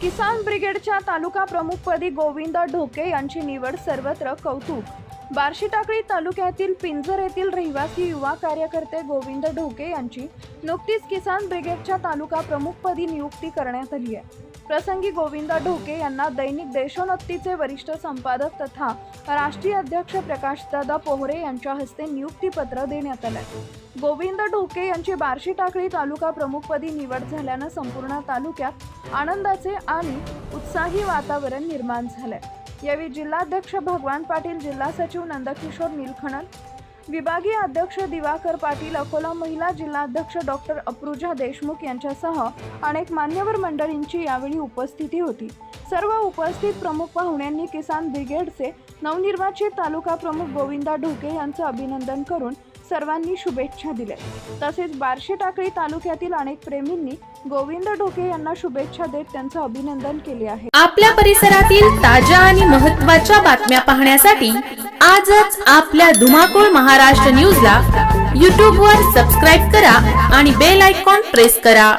किसान ब्रिगेडच्या तालुका प्रमुखपदी गोविंद ढोके यांची निवड सर्वत्र कौतुक। बार्शी टाकळी तालुक्यातील पिंजर येथील रहिवासी युवा कार्यकर्ते गोविंद ढोके यांची नुकतीच किसान ब्रिगेडच्या तालुका प्रमुखपदी नियुक्ती करण्यात आली आहे। प्रसंगी गोविंद ढोके यांना दैनिक देशोन्नतीचे वरिष्ठ संपादक तथा राष्ट्रीय अध्यक्ष प्रकाशदादा पोहरे यांच्या हस्ते नियुक्तीपत्र देण्यात आले। गोविंद ढोके यांची बार्शी टाकळी तालुका प्रमुखपदी निवड झाल्याने संपूर्ण तालुक्यात आनंदाचे आणि उत्साही वातावरण निर्माण झाले। यावेळी जिल्हाध्यक्ष भगवान पाटील, जिल्हा सचिव नंदकिशोर नीलखणन, विभागीय अध्यक्ष दिवाकर पाटील, अकोला महिला जिल्हाध्यक्ष डॉक्टर अप्रुजा देशमुख यांच्यासह अनेक मान्यवर मंडळींची यावेळी उपस्थिती होती। सर्व उपस्थित प्रमुख पाहुण्यांनी किसान ब्रिगेडचे नवनिर्वाचित तालुका प्रमुख गोविंद ढोके यांचे अभिनंदन करून सर्वांनी शुभेच्छा दिल्या। तसेच बार्शी टाकळी तालुक्यातील अनेक प्रेमींनी गोविंद ढोके यांना शुभेच्छा देत त्यांचे अभिनंदन केले आहे। आपल्या परिसरातील ताज्या आणि महत्त्वाच्या बातम्या पाहण्यासाठी आजच आपल्या धुमाकूळ महाराष्ट्र न्यूजला YouTube वर सबस्क्राइब करा आणि बेल आयकॉन प्रेस करा।